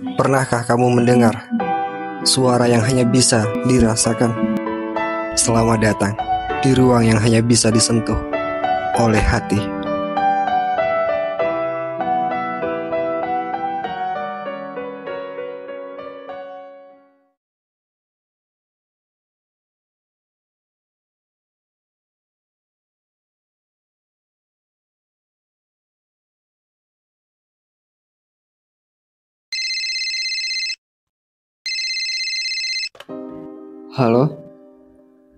Pernahkah kamu mendengar suara yang hanya bisa dirasakan? Selamat datang di ruang yang hanya bisa disentuh oleh hati. Halo,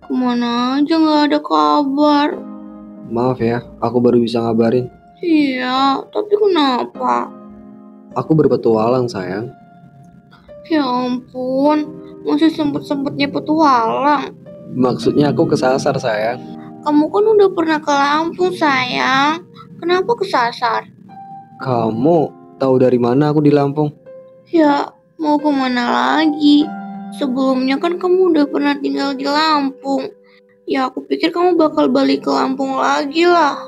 Kemana aja gak ada kabar? maaf ya, aku baru bisa ngabarin. Iya, tapi kenapa? Aku berpetualang sayang. Ya ampun, masih sempet-sempetnya petualang. Maksudnya aku kesasar sayang. Kamu kan udah pernah ke Lampung sayang. Kenapa kesasar? Kamu tahu dari mana aku di Lampung? Ya, mau kemana lagi? Sebelumnya kan kamu udah pernah tinggal di Lampung. Ya aku pikir kamu bakal balik ke Lampung lagi lah.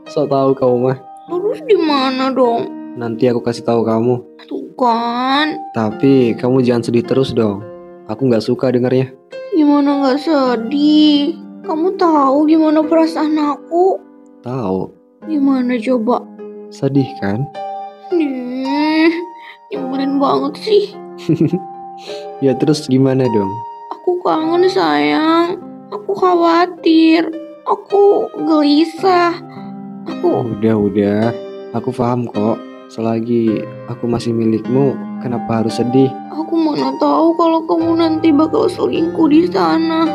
So tahu kamu mah. Terus di mana dong? Nanti aku kasih tahu kamu. Tuh kan, Tapi kamu jangan sedih terus dong. Aku nggak suka dengarnya. gimana gak sedih? Kamu tahu gimana perasaan aku? Tahu, Gimana coba? sedih kan? Nyebelin banget sih. Ya terus gimana dong? Aku kangen sayang. Aku khawatir. Aku gelisah. Udah, aku paham kok. Selagi aku masih milikmu, kenapa harus sedih? Aku mana tahu kalau kamu nanti bakal selingkuh di sana.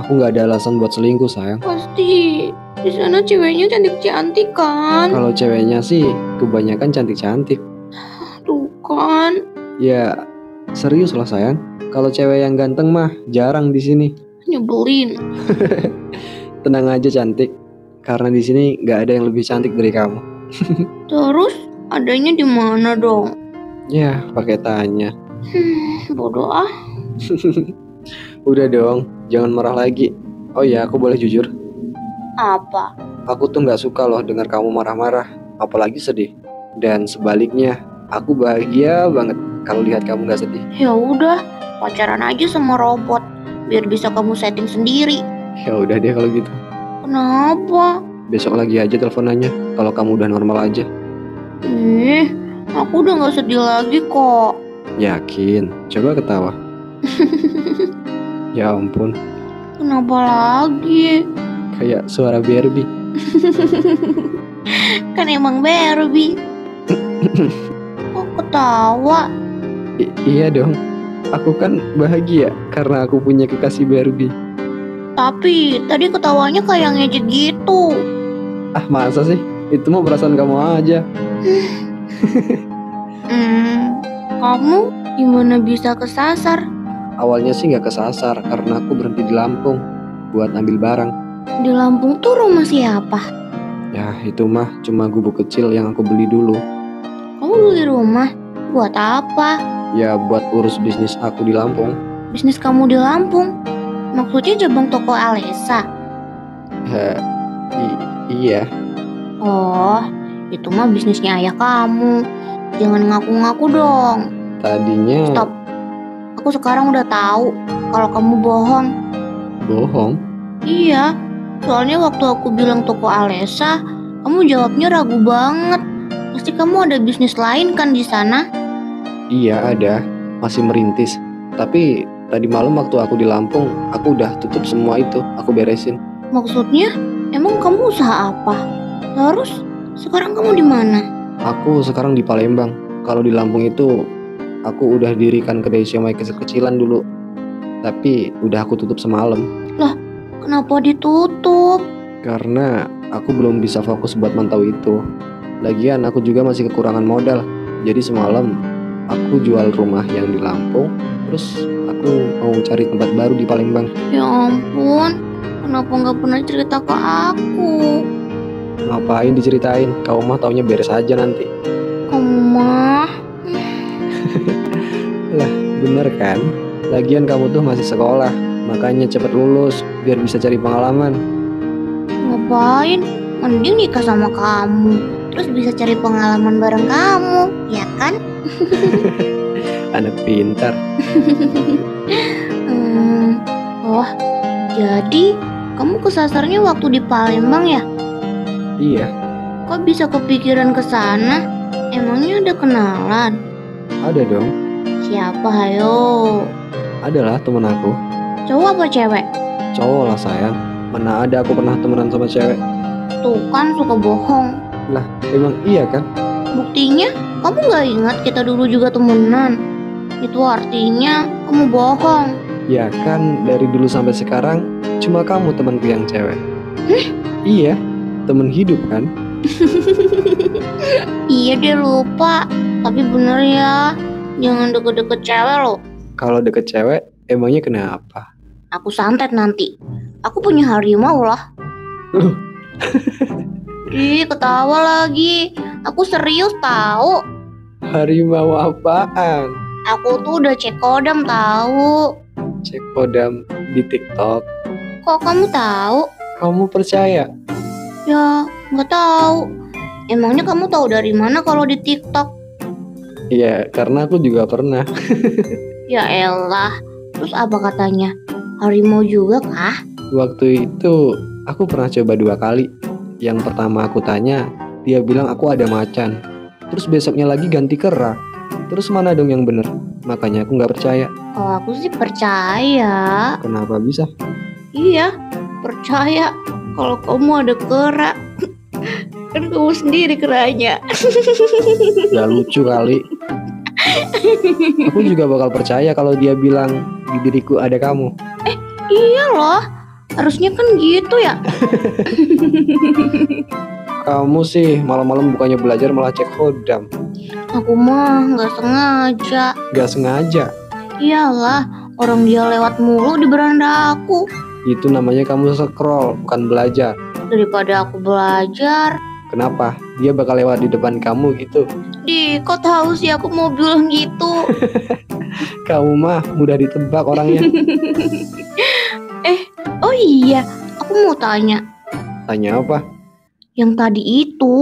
Aku nggak ada alasan buat selingkuh sayang. Pasti di sana ceweknya cantik-cantik kan? Kalau ceweknya sih kebanyakan cantik-cantik. Tuh kan. Ya serius lah sayang. Kalau cewek yang ganteng mah jarang di sini. Nyebelin. Tenang aja cantik. Karena di sini nggak ada yang lebih cantik dari kamu. Terus adanya di mana dong? Ya pakai tanya. Bodoh ah. Udah dong, jangan marah lagi. Oh ya, aku boleh jujur. Apa? Aku tuh nggak suka loh dengar kamu marah-marah, apalagi sedih. Dan sebaliknya, aku bahagia banget kalau lihat kamu nggak sedih. Ya udah, pacaran aja sama robot biar bisa kamu setting sendiri. Ya udah deh kalau gitu. Kenapa? Besok lagi aja teleponannya kalau kamu udah normal aja. Aku udah gak sedih lagi kok. Yakin? Coba ketawa. Ya ampun, Kenapa lagi? kayak suara Barbie. Kan emang Barbie. Kok ketawa? Iya dong, aku kan bahagia karena aku punya kekasih Barbie. Tapi tadi ketawanya kayak ngejek gitu. Ah masa sih? Itu mah perasaan kamu aja. Kamu gimana bisa kesasar? Awalnya sih nggak kesasar karena aku berhenti di Lampung buat ambil barang. Di Lampung tuh rumah siapa? Ya itu mah cuma gubuk kecil yang aku beli dulu. Kamu beli rumah? Buat apa? Ya buat urus bisnis aku di Lampung. Bisnis kamu di Lampung? Maksudnya cabang toko Alesa? Iya. Oh, itu mah bisnisnya ayah kamu. Jangan ngaku-ngaku dong. Tadinya. Stop. Aku sekarang udah tahu kalau kamu bohong. Bohong? Iya, soalnya waktu aku bilang toko Alesa, kamu jawabnya ragu banget. Pasti kamu ada bisnis lain kan di sana? Iya ada, masih merintis. Tapi tadi malam waktu aku di Lampung, aku udah tutup semua itu, aku beresin. Maksudnya, emang kamu usaha apa? Terus, sekarang kamu di mana? Aku sekarang di Palembang. Kalau di Lampung itu, aku udah dirikan kedai siomay kecil-kecilan dulu. Tapi udah aku tutup semalam. Lah, kenapa ditutup? Karena aku belum bisa fokus buat mantau itu. Lagian aku juga masih kekurangan modal. Jadi semalam aku jual rumah yang di Lampung. Terus aku mau cari tempat baru di Palembang. Ya ampun, kenapa nggak pernah cerita ke aku? Ngapain diceritain? Kau mah taunya beres aja nanti. Kamu mah. Lah bener kan? Lagian kamu tuh masih sekolah. Makanya cepet lulus biar bisa cari pengalaman. Ngapain? Mending nikah sama kamu, terus bisa cari pengalaman bareng kamu, ya kan? Anak pintar. Oh, jadi kamu kesasarnya waktu di Palembang ya? Iya, Kok bisa kepikiran ke sana? Emangnya ada kenalan? ada dong. Siapa hayo? Adalah temen aku. Cowok apa cewek? Cowok lah sayang. Mana ada aku pernah temenan sama cewek. Tuh kan suka bohong. Lah, emang iya kan? Buktinya kamu gak ingat kita dulu juga temenan. Itu artinya kamu bohong. Ya kan, dari dulu sampai sekarang cuma kamu temanku yang cewek. Iya, temen hidup kan? Iya deh lupa. Tapi bener ya, jangan deket-deket cewek loh. Kalau deket cewek, emangnya kenapa? Aku santet nanti. Aku punya harimau lah. Ih, ketawa lagi. Aku serius tahu. Harimau apaan? Aku tuh udah cek kodam tahu. Cek kodam di TikTok. Kok kamu tahu? Kamu percaya? Ya, nggak tahu. Emangnya kamu tahu dari mana kalau di TikTok? Iya, karena aku juga pernah. Ya elah. Terus apa katanya? Harimau juga kah? Waktu itu aku pernah coba 2 kali. Yang pertama aku tanya, dia bilang aku ada macan. Terus besoknya lagi ganti kera. Terus mana dong yang bener? Makanya aku nggak percaya. Kalau aku sih percaya. Kenapa bisa? Iya, percaya. Kalau kamu ada kera, kan kamu sendiri keranya. Gak lucu kali. Aku juga bakal percaya kalau dia bilang di diriku ada kamu. Iya loh, harusnya kan gitu ya. Kamu sih malam-malam bukannya belajar malah cek kodam. Aku mah nggak sengaja. Gak sengaja. Iyalah, orang dia lewat mulu di beranda aku. Itu namanya kamu scroll, bukan belajar. Daripada aku belajar. Kenapa? Dia bakal lewat di depan kamu gitu. Kok tahu sih aku mau bilang gitu? Kamu mah mudah ditebak orangnya. Oh iya, aku mau tanya. Tanya apa? Yang tadi itu,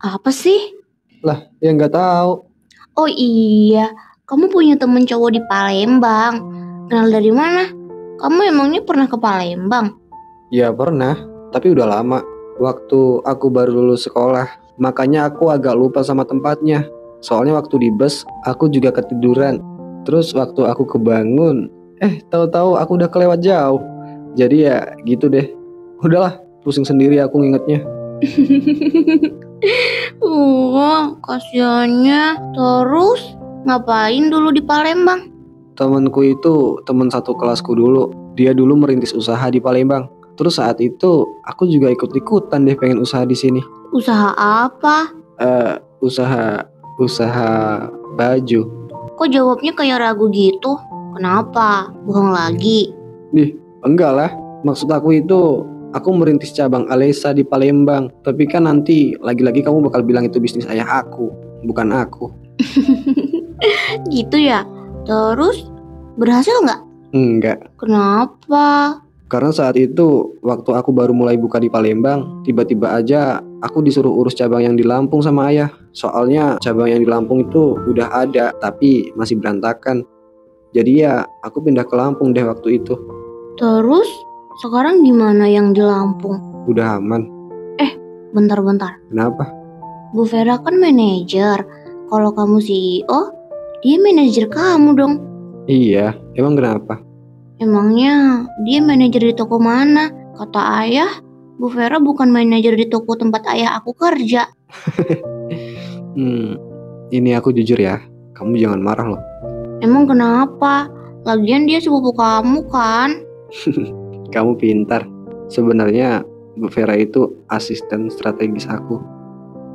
apa sih? Lah, ya nggak tahu. Oh iya, kamu punya temen cowok di Palembang. Kenal dari mana? Kamu emangnya pernah ke Palembang? Ya pernah, tapi udah lama. Waktu aku baru lulus sekolah. Makanya aku agak lupa sama tempatnya. Soalnya waktu di bus, aku juga ketiduran. Terus waktu aku kebangun, tahu-tahu aku udah kelewat jauh. Jadi ya gitu deh. Udahlah, pusing sendiri aku ngingetnya. Kasiannya. Terus ngapain dulu di Palembang? Temenku itu temen satu kelasku dulu. Dia dulu merintis usaha di Palembang. Terus saat itu aku juga ikut-ikutan deh pengen usaha di sini. Usaha apa? Usaha baju. Kok jawabnya kayak ragu gitu? Kenapa? Bohong lagi? Enggak lah. Maksud aku itu aku merintis cabang Alesa di Palembang. Tapi kan nanti lagi-lagi kamu bakal bilang itu bisnis ayah aku, bukan aku. Gitu ya? Terus berhasil nggak? Enggak. Kenapa? Karena saat itu waktu aku baru mulai buka di Palembang, tiba-tiba aja aku disuruh urus cabang yang di Lampung sama ayah. Soalnya cabang yang di Lampung itu udah ada tapi masih berantakan. Jadi ya aku pindah ke Lampung deh waktu itu. Terus sekarang gimana yang di Lampung? Udah aman. Bentar-bentar. Kenapa? Bu Vera kan manajer. Kalau kamu CEO, dia manajer kamu dong. Iya, emang kenapa? Emangnya dia manajer di toko mana? Kata ayah, Bu Vera bukan manajer di toko tempat ayah aku kerja. Ini aku jujur ya, kamu jangan marah loh. Emang kenapa? Lagian dia sepupu kamu kan? Kamu pintar. Sebenarnya Bu Vera itu asisten strategis aku.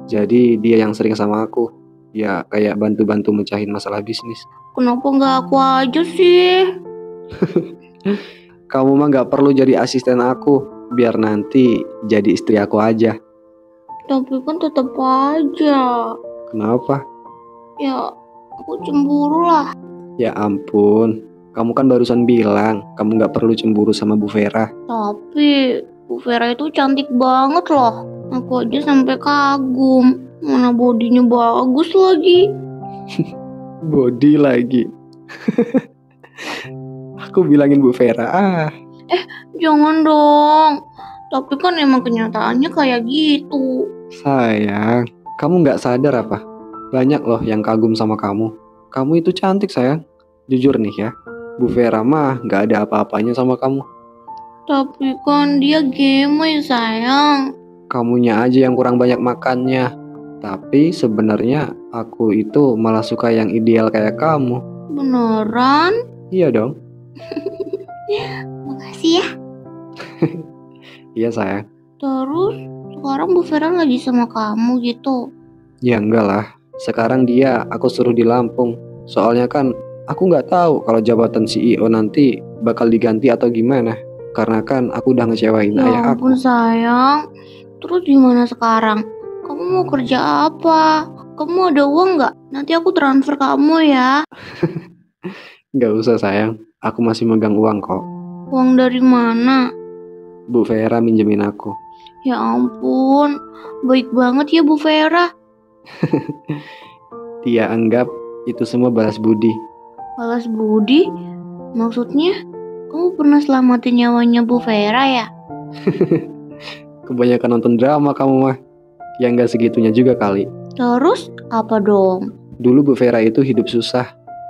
Jadi dia yang sering sama aku. Ya kayak bantu-bantu mecahin masalah bisnis. Kenapa nggak aku aja sih? Kamu mah gak perlu jadi asisten aku. Biar nanti jadi istri aku aja. Tapi kan tetap aja. Kenapa? Ya, aku cemburu lah. Ya ampun, kamu kan barusan bilang kamu gak perlu cemburu sama Bu Vera. Tapi Bu Vera itu cantik banget loh. Aku aja sampai kagum. Mana bodinya bagus lagi. Body lagi. Aku bilangin Bu Vera. Jangan dong. Tapi kan emang kenyataannya kayak gitu. Sayang, kamu gak sadar apa? Banyak loh yang kagum sama kamu. Kamu itu cantik sayang. Jujur nih ya, Bu Vera mah gak ada apa-apanya sama kamu. Tapi kan dia gemoy sayang. Kamunya aja yang kurang banyak makannya. Tapi sebenarnya aku itu malah suka yang ideal kayak kamu. Beneran? Iya dong. Makasih ya. Iya sayang. Terus sekarang Bu Vera lagi sama kamu gitu. Ya enggak lah. Sekarang dia aku suruh di Lampung. Soalnya kan aku nggak tahu kalau jabatan CEO nanti bakal diganti atau gimana. Karena kan aku udah ngecewain Ya ayah aku. ampun sayang. Terus gimana sekarang? Kamu mau kerja apa? Kamu ada uang nggak? Nanti aku transfer kamu ya. Nggak usah sayang. Aku masih megang uang kok. Uang dari mana? Bu Vera minjemin aku. Ya ampun. Baik banget ya Bu Vera. Dia anggap itu semua balas budi. Balas budi? Maksudnya kamu pernah selamatin nyawanya Bu Vera ya? Kebanyakan nonton drama kamu mah. Ya nggak segitunya juga kali. Terus apa dong? Dulu Bu Vera itu hidup susah.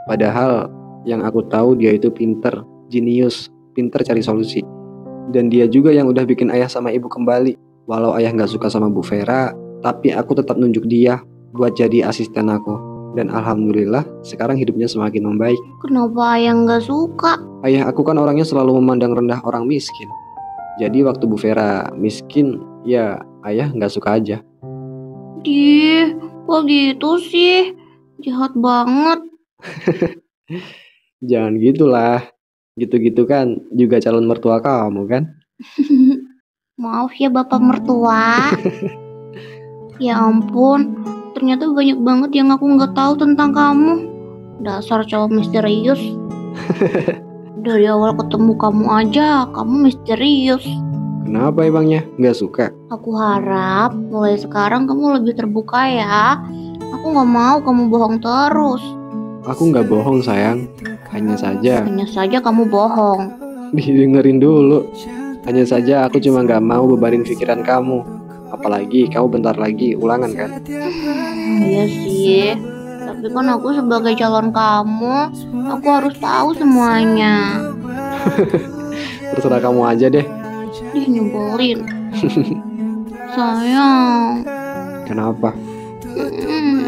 Padahal yang aku tahu dia itu pinter, jenius, pinter cari solusi. Dan dia juga yang udah bikin ayah sama ibu kembali. Walau ayah nggak suka sama Bu Vera, tapi aku tetap nunjuk dia buat jadi asisten aku. Dan alhamdulillah sekarang hidupnya semakin membaik. Kenapa ayah nggak suka? Ayah aku kan orangnya selalu memandang rendah orang miskin. Jadi waktu Bu Vera miskin, ya ayah nggak suka aja. Dih, kok gitu sih? Jahat banget. Jangan gitulah. Gitu-gitu kan juga calon mertua kamu kan? Maaf ya Bapak mertua. Ya ampun, ternyata banyak banget yang aku nggak tahu tentang kamu. Dasar cowok misterius. Dari awal ketemu kamu aja, kamu misterius. Kenapa emangnya? Nggak suka? Aku harap mulai sekarang kamu lebih terbuka ya. Aku nggak mau kamu bohong terus. Aku nggak bohong sayang. Hanya saja Hanya saja kamu bohong. didengerin dulu. Hanya saja aku cuma nggak mau bebanin pikiran kamu. Apalagi kamu bentar lagi ulangan kan? Iya sih. Tapi kan aku sebagai calon kamu, aku harus tahu semuanya. Terserah kamu aja deh. Ih, nyebelin. Sayang, Kenapa?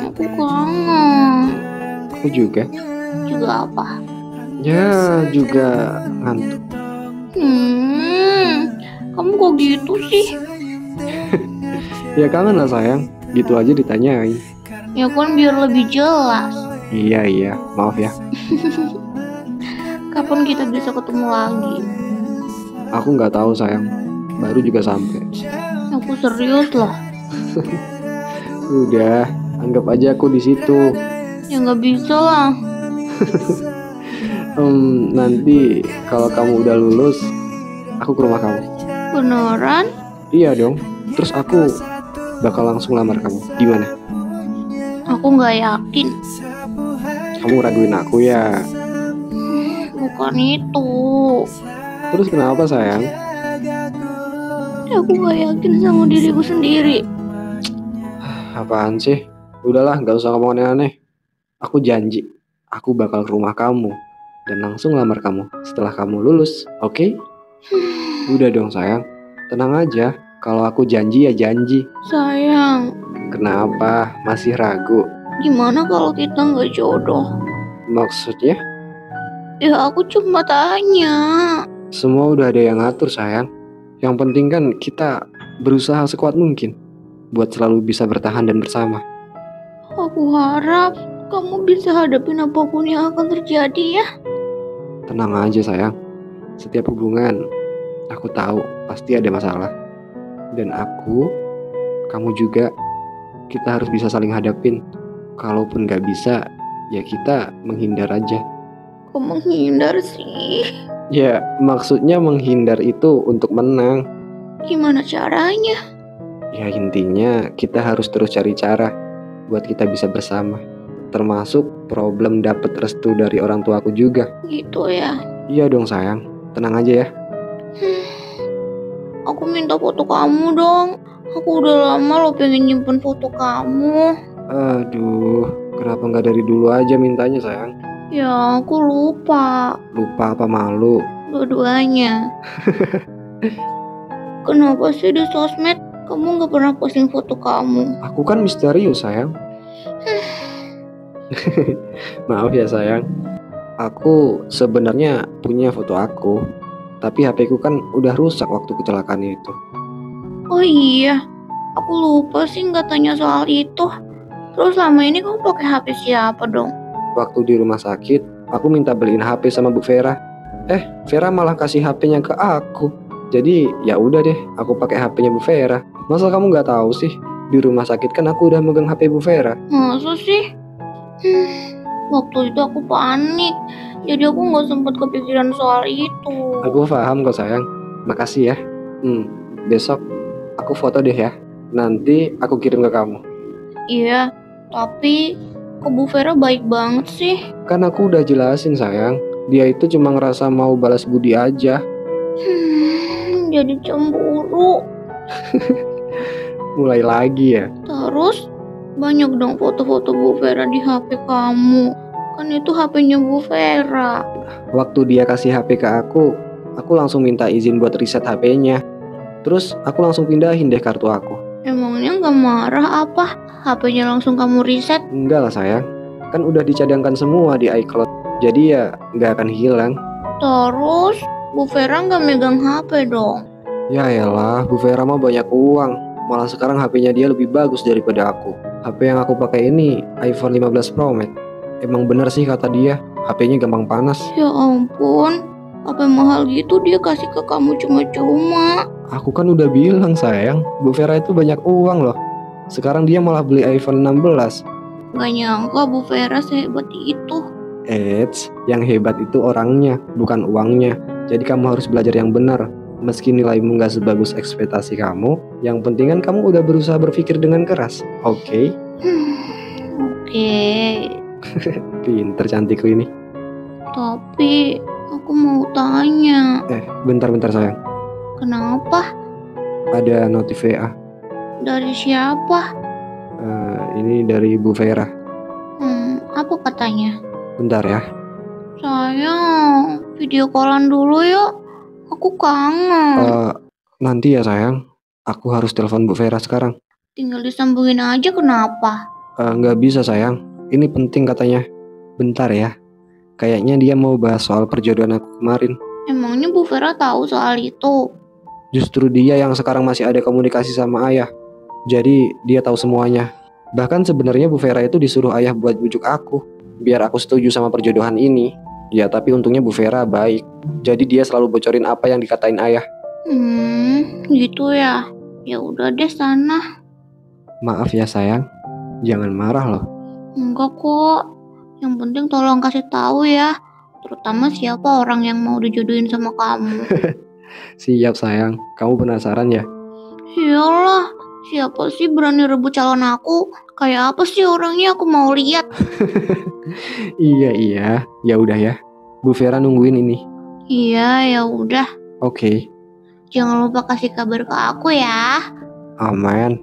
aku kangen. Aku juga. Juga apa? Ya juga ngantuk. Kamu kok gitu sih? Ya kangen lah sayang. Gitu aja ditanyain. Ya kan biar lebih jelas. Iya, maaf ya. Kapan kita bisa ketemu lagi? Aku nggak tahu sayang. Baru juga sampai. Aku serius lah. Udah, anggap aja aku di situ. Ya nggak bisa lah. Nanti kalau kamu udah lulus, aku ke rumah kamu. Beneran? Iya dong. Terus aku bakal langsung lamar kamu. Gimana? Aku nggak yakin. Kamu raguin aku ya? Bukan itu. Terus kenapa sayang? Aku nggak yakin sama diriku sendiri. Apaan sih? Udahlah, gak usah ngomong aneh-aneh. Aku janji, aku bakal ke rumah kamu dan langsung lamar kamu setelah kamu lulus, oke? Udah dong sayang, tenang aja. Kalau aku janji ya janji. Sayang, Kenapa? Masih ragu? gimana kalau kita nggak jodoh? Maksudnya? Ya aku cuma tanya. Semua udah ada yang ngatur sayang. Yang penting kan kita berusaha sekuat mungkin buat selalu bisa bertahan dan bersama. Aku harap kamu bisa hadapin apapun yang akan terjadi ya. Tenang aja sayang. Setiap hubungan, aku tahu pasti ada masalah. Dan aku, kamu juga, kita harus bisa saling hadapin. Kalaupun gak bisa, ya kita menghindar aja. Kok menghindar sih? Ya, maksudnya menghindar itu untuk menang. Gimana caranya? Ya intinya kita harus terus cari cara buat kita bisa bersama. termasuk problem dapet restu dari orang tuaku juga. Gitu ya. Iya dong sayang, tenang aja ya. Aku minta foto kamu dong. Aku udah lama lo pengen nyimpen foto kamu. Aduh, kenapa nggak dari dulu aja mintanya sayang? Ya aku lupa. Lupa apa malu? Dua-duanya. Kenapa sih di sosmed kamu gak pernah posting foto kamu? Aku kan misterius sayang. Maaf ya sayang. Aku sebenarnya punya foto aku, tapi HP ku kan udah rusak waktu kecelakaan itu. Oh iya, aku lupa sih nggak tanya soal itu. Terus selama ini kamu pakai HP siapa dong? Waktu di rumah sakit, aku minta beliin HP sama Bu Vera. Vera malah kasih HP-nya ke aku. Jadi ya udah deh, aku pakai HP-nya Bu Vera. Masa kamu nggak tahu sih? Di rumah sakit kan aku udah megang HP Bu Vera. Masa sih? Waktu itu aku panik, jadi aku nggak sempat kepikiran soal itu. Aku paham kok sayang. Makasih ya. Besok aku foto deh ya. Nanti aku kirim ke kamu. Iya, tapi kok Bu Vera baik banget sih? Kan aku udah jelasin sayang. Dia itu cuma ngerasa mau balas budi aja. Jadi cemburu. Mulai lagi ya. Terus banyak dong foto-foto Bu Vera di HP kamu. Kan itu HP-nya Bu Vera. Waktu dia kasih HP ke aku langsung minta izin buat reset HP-nya. Terus aku langsung pindahin deh kartu aku. Emangnya gak marah apa? HP-nya langsung kamu reset? Enggak lah sayang. Kan udah dicadangkan semua di iCloud. Jadi ya gak akan hilang. Terus Bu Vera gak megang HP dong? Ya elah, Bu Vera mah banyak uang. Malah sekarang HP-nya dia lebih bagus daripada aku. HP yang aku pakai ini iPhone 15 Pro Max. Emang bener sih kata dia, HP-nya gampang panas. Ya ampun, HP mahal gitu dia kasih ke kamu cuma-cuma. Aku kan udah bilang sayang, Bu Vera itu banyak uang loh. Sekarang dia malah beli iPhone 16. Gak nyangka Bu Vera sehebat itu. Eits, yang hebat itu orangnya, bukan uangnya. Jadi kamu harus belajar yang benar. Meski nilaimu gak sebagus ekspektasi kamu, yang penting kan kamu udah berusaha berpikir dengan keras. Oke? Oke. Pinter cantikku ini. Tapi aku mau tanya. Bentar sayang. Kenapa? Ada notif WA. Dari siapa? Ini dari Bu Vera. Apa katanya? Bentar ya. Sayang, video callan dulu yuk. Aku kangen. Nanti ya sayang. Aku harus telepon Bu Vera sekarang. Tinggal disambungin aja kenapa? Nggak bisa sayang. Ini penting katanya. Bentar ya. Kayaknya dia mau bahas soal perjodohan aku kemarin. Emangnya Bu Vera tahu soal itu? Justru dia yang sekarang masih ada komunikasi sama ayah. Jadi dia tahu semuanya. Bahkan sebenarnya Bu Vera itu disuruh ayah buat bujuk aku, biar aku setuju sama perjodohan ini. Ya tapi untungnya Bu Vera baik. Jadi dia selalu bocorin apa yang dikatain ayah. Gitu ya. Ya udah deh sana. Maaf ya sayang. Jangan marah loh. Enggak kok. Yang penting tolong kasih tahu ya. Terutama siapa orang yang mau dijodohin sama kamu. Siap sayang. Kamu penasaran ya? Iyalah. Siapa sih berani rebut calon aku? Kayak apa sih orangnya, aku mau lihat. Iya. Ya udah ya. Bu Vera nungguin ini. Iya, ya udah. Oke. Jangan lupa kasih kabar ke aku ya. Aman.